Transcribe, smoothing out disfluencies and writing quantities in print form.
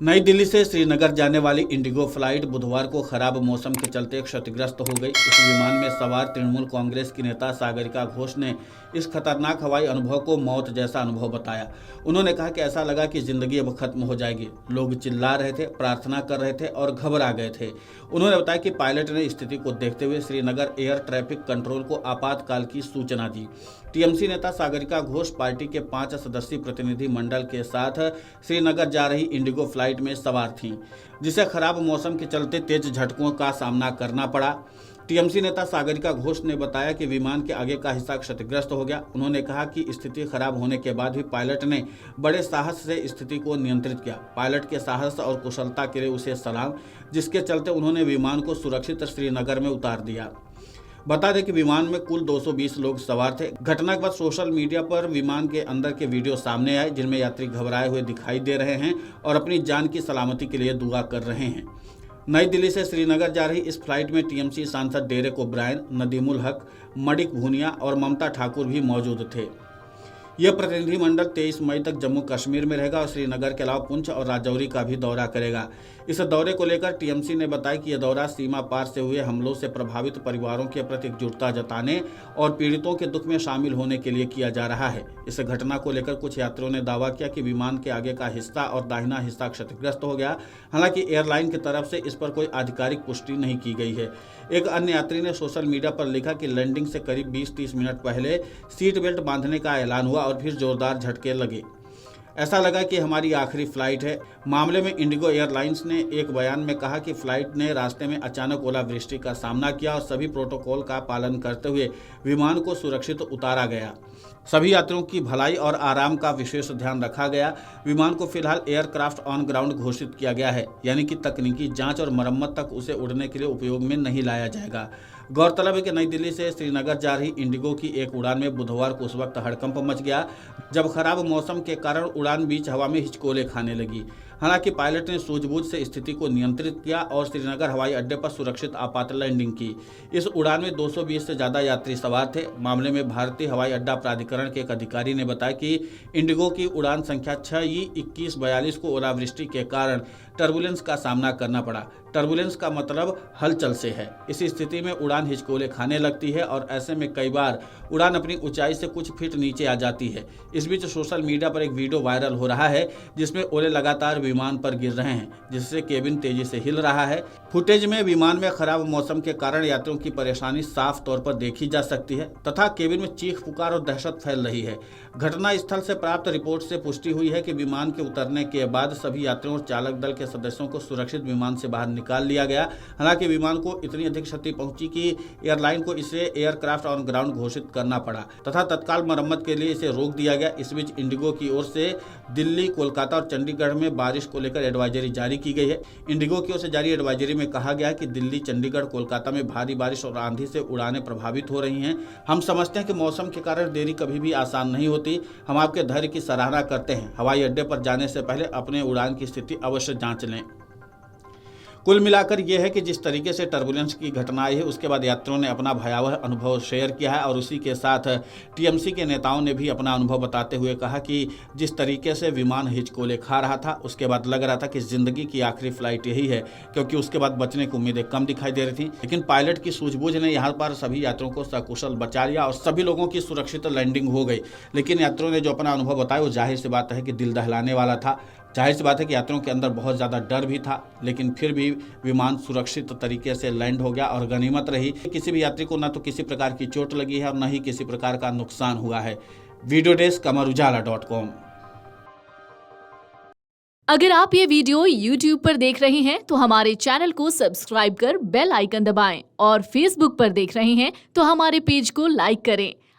नई दिल्ली से श्रीनगर जाने वाली इंडिगो फ्लाइट बुधवार को खराब मौसम के चलते क्षतिग्रस्त हो गई। इस विमान में सवार तृणमूल कांग्रेस की नेता सागरिका घोष ने इस खतरनाक हवाई अनुभव को मौत जैसा अनुभव बताया। उन्होंने कहा कि ऐसा लगा कि जिंदगी अब खत्म हो जाएगी। लोग चिल्ला रहे थे, प्रार्थना कर रहे थे और घबरा गए थे। उन्होंने बताया कि पायलट ने स्थिति को देखते हुए श्रीनगर एयर ट्रैफिक कंट्रोल को आपातकाल की सूचना दी। टीएमसी नेता सागरिका घोष पार्टी के 5 सदस्यीय प्रतिनिधि मंडल के साथ श्रीनगर जा रही इंडिगो फ्लाइट में सवार थीं, जिसे खराब मौसम के चलते तेज झटकों का सामना करना पड़ा। टीएमसी नेता सागरिका घोष ने बताया कि विमान के आगे का हिस्सा क्षतिग्रस्त हो गया। उन्होंने कहा कि स्थिति खराब होने के बाद भी पायलट ने बड़े साहस से स्थिति को नियंत्रित किया। पायलट के साहस और कुशलता के लिए उसे सलाम, जिसके चलते उन्होंने विमान को सुरक्षित श्रीनगर में उतार दिया। बता दें कि विमान में कुल 220 लोग सवार थे। घटना के बाद सोशल मीडिया पर विमान के अंदर के वीडियो सामने आए, जिनमें यात्री घबराए हुए दिखाई दे रहे हैं और अपनी जान की सलामती के लिए दुआ कर रहे हैं। नई दिल्ली से श्रीनगर जा रही इस फ्लाइट में टीएमसी सांसद डेरेक ओब्रायन, नदीमुल हक, मणिक भूनिया और ममता ठाकुर भी मौजूद थे। यह प्रतिनिधिमंडल 23 मई तक जम्मू कश्मीर में रहेगा और श्रीनगर के अलावा पुंछ और राजौरी का भी दौरा करेगा। इस दौरे को लेकर टीएमसी ने बताया कि यह दौरा सीमा पार से हुए हमलों से प्रभावित परिवारों के प्रति एकजुटता जताने और पीड़ितों के दुख में शामिल होने के लिए किया जा रहा है। इस घटना को लेकर कुछ यात्रियों ने दावा किया कि विमान के आगे का हिस्सा और दाहिना हिस्सा क्षतिग्रस्त हो गया। हालांकि एयरलाइन की तरफ से इस पर कोई आधिकारिक पुष्टि नहीं की गई है। एक अन्य यात्री ने सोशल मीडिया पर लिखा कि लैंडिंग से करीब 20-30 मिनट पहले सीट बेल्ट बांधने का ऐलान हुआ और फिर जोरदार झटके लगे। ऐसा लगा कि हमारी आखिरी फ्लाइट है। मामले में इंडिगो एयरलाइंस ने एक बयान में कहा कि फ्लाइट ने रास्ते में अचानक ओलावृष्टि का सामना किया और सभी प्रोटोकॉल का पालन करते हुए विमान को सुरक्षित उतारा गया। सभी यात्रियों की भलाई और आराम का विशेष ध्यान रखा गया। विमान को फिलहाल एयरक्राफ्ट ऑन ग्राउंड घोषित किया गया है, यानी कि तकनीकी जांच और मरम्मत तक उसे उड़ने के लिए उपयोग में नहीं लाया जाएगा। गौरतलब है कि नई दिल्ली से श्रीनगर जा रही इंडिगो की एक उड़ान में बुधवार को उस वक्त हड़कंप मच गया जब खराब मौसम के कारण उड़ान बीच हवा में हिचकोले खाने लगी। हालांकि पायलट ने सूझबूझ से स्थिति को नियंत्रित किया और श्रीनगर हवाई अड्डे पर सुरक्षित आपात लैंडिंग की। इस उड़ान में 220 से ज्यादा यात्री सवार थे। मामले में भारतीय हवाई अड्डा प्राधिकरण के एक अधिकारी ने बताया कि इंडिगो की उड़ान संख्या 6E2142 को ओलावृष्टि के कारण टर्बुलेंस का सामना करना पड़ा। टर्बुलेंस का मतलब हलचल से है। इस स्थिति में उड़ान हिचकोले खाने लगती है और ऐसे में कई बार उड़ान अपनी ऊंचाई से कुछ फीट नीचे आ जाती है। इस बीच सोशल मीडिया पर एक वीडियो वायरल हो रहा है जिसमें ओले लगातार विमान पर गिर रहे हैं, जिससे केबिन तेजी से हिल रहा है। फुटेज में विमान में खराब मौसम के कारण यात्रियों की परेशानी साफ तौर पर देखी जा सकती है तथा केबिन में चीख पुकार और दहशत फैल रही है। घटना स्थल से प्राप्त रिपोर्ट से पुष्टि हुई है कि विमान के उतरने के बाद सभी यात्रियों और चालक दल के सदस्यों को सुरक्षित विमान से बाहर निकाल लिया गया। हालांकि विमान को इतनी अधिक क्षति पहुंची कि एयरलाइन को इसे एयरक्राफ्ट ऑन ग्राउंड घोषित करना पड़ा तथा तत्काल मरम्मत के लिए इसे रोक दिया गया। इस बीच इंडिगो की ओर से दिल्ली, कोलकाता और चंडीगढ़ में बारिश को लेकर एडवाइजरी जारी की गई है। इंडिगो की ओर से जारी एडवाइजरी में कहा गया है कि दिल्ली, चंडीगढ़, कोलकाता में भारी बारिश और आंधी से उड़ानें प्रभावित हो रही हैं। हम समझते हैं कि मौसम के कारण देरी कभी भी आसान नहीं होती। हम आपके धैर्य की सराहना करते हैं। हवाई अड्डे पर जाने से पहले अपने उड़ान की स्थिति अवश्य जांच लें। कुल मिलाकर यह है कि जिस तरीके से टर्बुलेंस की घटना आई है उसके बाद यात्रियों ने अपना भयावह अनुभव शेयर किया है और उसी के साथ टीएमसी के नेताओं ने भी अपना अनुभव बताते हुए कहा कि जिस तरीके से विमान हिचकोले खा रहा था उसके बाद लग रहा था कि जिंदगी की आखिरी फ्लाइट यही है, क्योंकि उसके बाद बचने की उम्मीदें कम दिखाई दे रही थी। लेकिन पायलट की सूझबूझ ने यहाँ पर सभी यात्रियों को सकुशल बचा लिया और सभी लोगों की सुरक्षित लैंडिंग हो गई। लेकिन यात्रियों ने जो अपना अनुभव बताया वो जाहिर सी बात है कि दिल दहलाने वाला था। जाहिर सी बात है कि यात्रियों के अंदर बहुत ज़्यादा डर भी था, लेकिन फिर भी विमान सुरक्षित तरीके से लैंड हो गया और गनीमत रही। किसी भी यात्री को न तो किसी प्रकार की चोट लगी है और न ही किसी प्रकार का नुकसान हुआ है। Video desk amarujala.com। अगर आप ये वीडियो YouTube पर देख रहे हैं तो हमारे चैनल को सब्सक्राइब कर बेल आइकन दबाएं और Facebook पर देख रहे हैं तो हमारे पेज को लाइक करें।